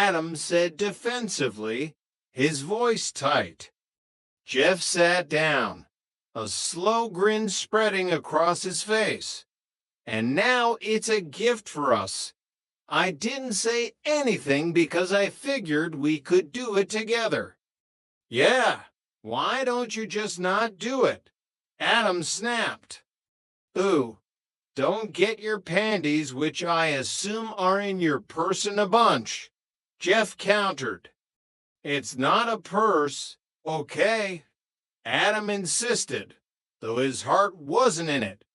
Adam said defensively, his voice tight. Jeff sat down, a slow grin spreading across his face. And now it's a gift for us. I didn't say anything because I figured we could do it together. Yeah, why don't you just not do it? Adam snapped. Ooh, don't get your panties, which I assume are in your purse, in a bunch, Jeff countered. It's not a purse, okay? Adam insisted, though his heart wasn't in it.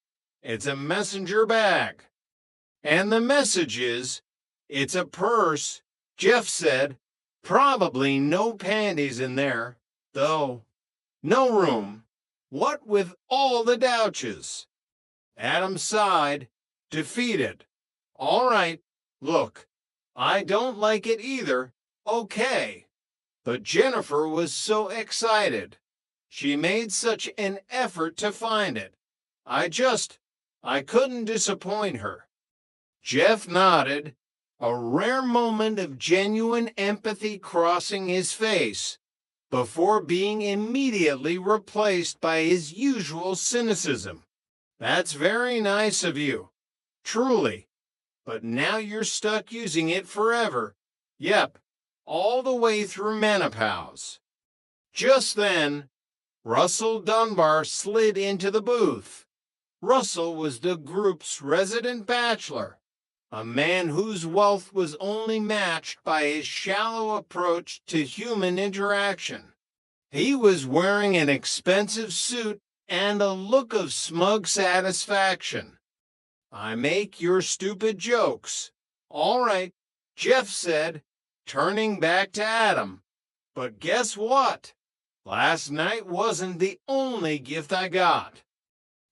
It's a messenger bag. And the message is, it's a purse, Jeff said. Probably no panties in there, though. No room. What with all the douches? Adam sighed, defeated. All right, look, I don't like it either, okay. But Jennifer was so excited. She made such an effort to find it. I couldn't disappoint her. Jeff nodded, a rare moment of genuine empathy crossing his face, before being immediately replaced by his usual cynicism. That's very nice of you, truly. But now you're stuck using it forever. Yep, all the way through menopause. Just then, Russell Dunbar slid into the booth. Russell was the group's resident bachelor, a man whose wealth was only matched by his shallow approach to human interaction. He was wearing an expensive suit and a look of smug satisfaction. I make your stupid jokes. All right, Jeff said, turning back to Adam. But guess what? Last night wasn't the only gift I got.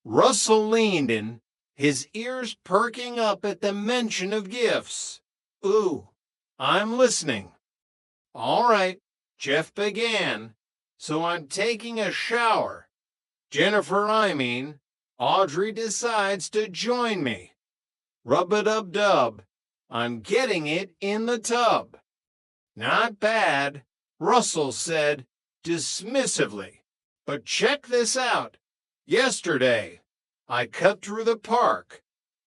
Russell leaned in, his ears perking up at the mention of gifts. Ooh, I'm listening. All right, Jeff began. So I'm taking a shower. Jennifer, Audrey decides to join me. Rub-a-dub-dub. I'm getting it in the tub. Not bad, Russell said dismissively. But check this out. Yesterday, I cut through the park.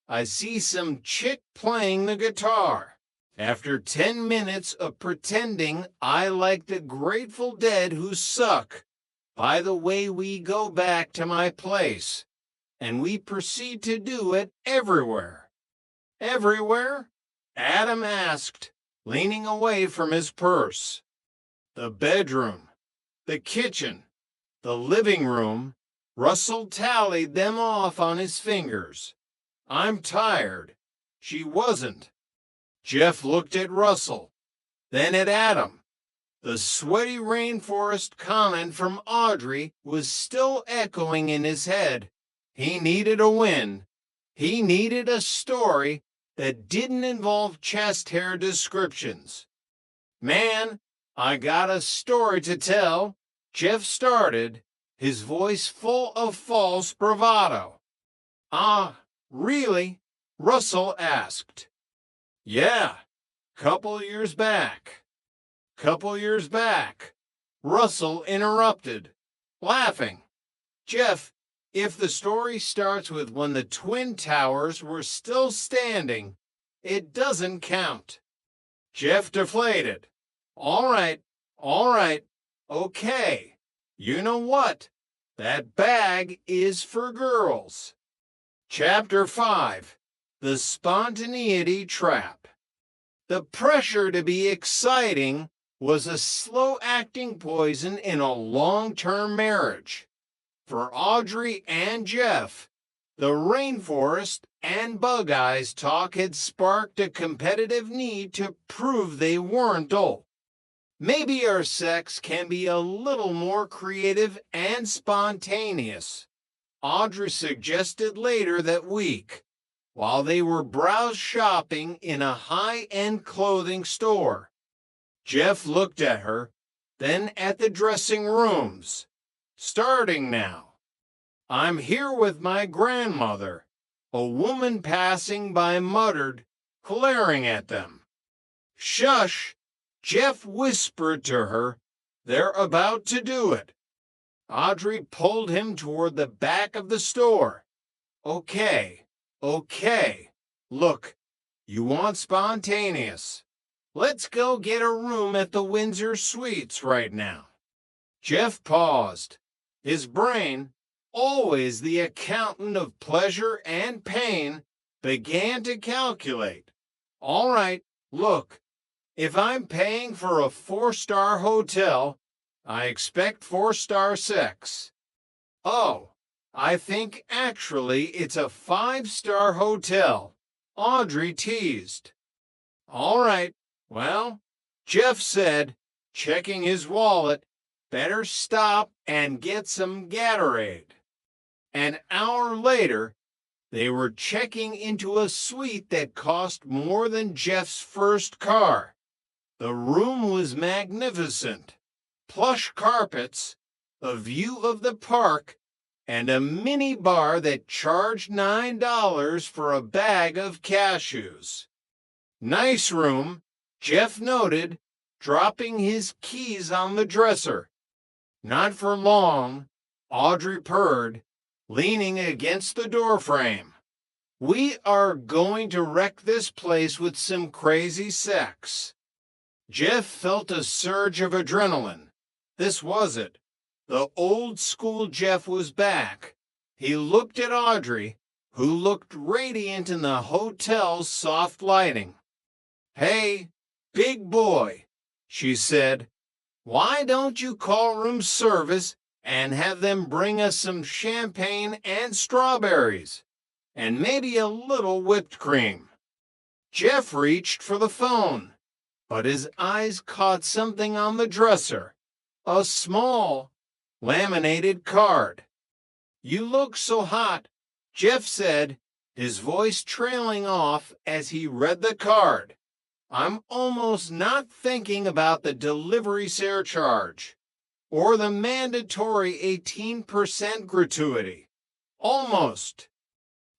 I see some chick playing the guitar. After 10 minutes of pretending I like the Grateful Dead who suck, by the way, we go back to my place, and we proceed to do it everywhere. Everywhere? Adam asked, leaning away from his purse. The bedroom, the kitchen, the living room. Russell tallied them off on his fingers. I'm tired. She wasn't. Jeff looked at Russell, then at Adam. The sweaty rainforest comment from Audrey was still echoing in his head. He needed a win. He needed a story that didn't involve chest hair descriptions. Man, I got a story to tell, Jeff started, his voice full of false bravado. Ah, really? Russell asked. Yeah, couple years back. Russell interrupted, laughing. Jeff, if the story starts with when the Twin Towers were still standing, it doesn't count. Jeff deflated. All right, okay. You know what? That bag is for girls. Chapter 5. The Spontaneity Trap. The pressure to be exciting was a slow-acting poison in a long-term marriage. For Audrey and Jeff, the rainforest and Bug Eyes talk had sparked a competitive need to prove they weren't dull. Maybe our sex can be a little more creative and spontaneous, Audrey suggested later that week, while they were browse shopping in a high-end clothing store. Jeff looked at her, then at the dressing rooms. Starting now. I'm here with my grandmother, a woman passing by muttered, glaring at them. Shush, Jeff whispered to her, "They're about to do it." Audrey pulled him toward the back of the store. Okay. Look, you want spontaneous. Let's go get a room at the Windsor Suites right now. Jeff paused. His brain, always the accountant of pleasure and pain, began to calculate. All right, look, if I'm paying for a 4-star hotel, I expect 4-star sex. Oh, I think actually it's a 5-star hotel, Audrey teased. All right, well, Jeff said, checking his wallet, better stop and get some Gatorade. An hour later, they were checking into a suite that cost more than Jeff's first car. The room was magnificent. Plush carpets, a view of the park, and a mini bar that charged $9 for a bag of cashews. Nice room, Jeff noted, dropping his keys on the dresser. Not for long, Audrey purred, leaning against the doorframe. We are going to wreck this place with some crazy sex. Jeff felt a surge of adrenaline. This was it. The old school Jeff was back. He looked at Audrey, who looked radiant in the hotel's soft lighting. "Hey, big boy," she said, "why don't you call room service and have them bring us some champagne and strawberries, and maybe a little whipped cream?" Jeff reached for the phone, but his eyes caught something on the dresser, a small, laminated card. "You look so hot," Jeff said, his voice trailing off as he read the card. "I'm almost not thinking about the delivery surcharge or the mandatory 18% gratuity. Almost."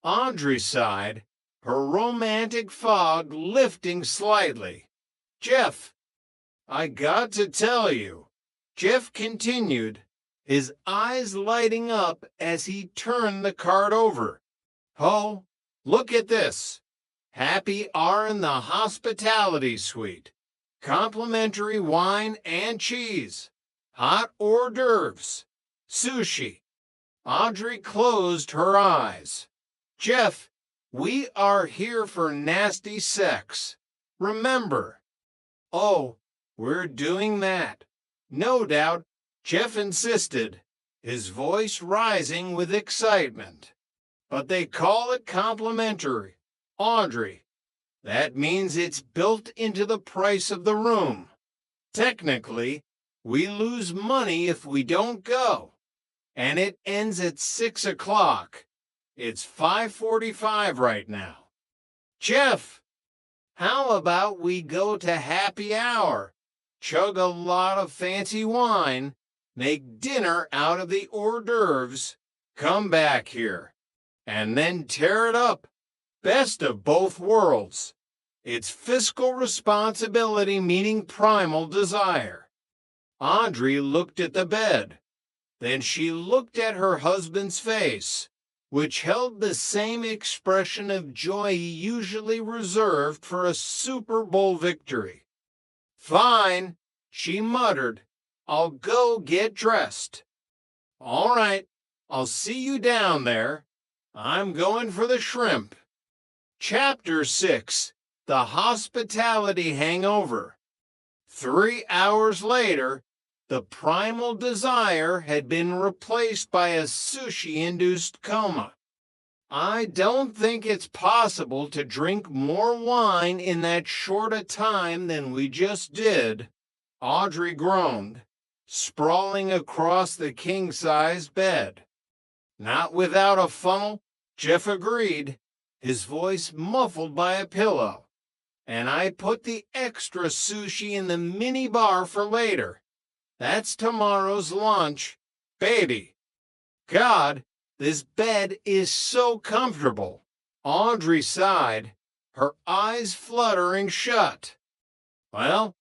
Audrey sighed, her romantic fog lifting slightly. "Jeff, I got to tell you," Jeff continued, his eyes lighting up as he turned the card over. "Oh, look at this. Happy hour in the hospitality suite. Complimentary wine and cheese. Hot hors d'oeuvres. Sushi." Audrey closed her eyes. "Jeff, we are here for nasty sex. Remember." "Oh, we're doing that." "No doubt," Jeff insisted, his voice rising with excitement. "But they call it complimentary, Audrey. That means it's built into the price of the room. Technically, we lose money if we don't go. And it ends at 6 o'clock. It's 5:45 right now. Jeff, how about we go to happy hour, chug a lot of fancy wine, make dinner out of the hors d'oeuvres, come back here, and then tear it up. Best of both worlds. It's fiscal responsibility meeting primal desire." Audrey looked at the bed. Then she looked at her husband's face, which held the same expression of joy usually reserved for a Super Bowl victory. "Fine," she muttered. "I'll go get dressed." "All right, I'll see you down there. I'm going for the shrimp." Chapter 6. The Hospitality Hangover. 3 hours later, the primal desire had been replaced by a sushi-induced coma. "I don't think it's possible to drink more wine in that short a time than we just did," Audrey groaned, sprawling across the king-size bed. "Not without a funnel," Jeff agreed, his voice muffled by a pillow. "And I put the extra sushi in the mini bar for later. That's tomorrow's lunch, baby. God, this bed is so comfortable." Audrey sighed, her eyes fluttering shut. "Well,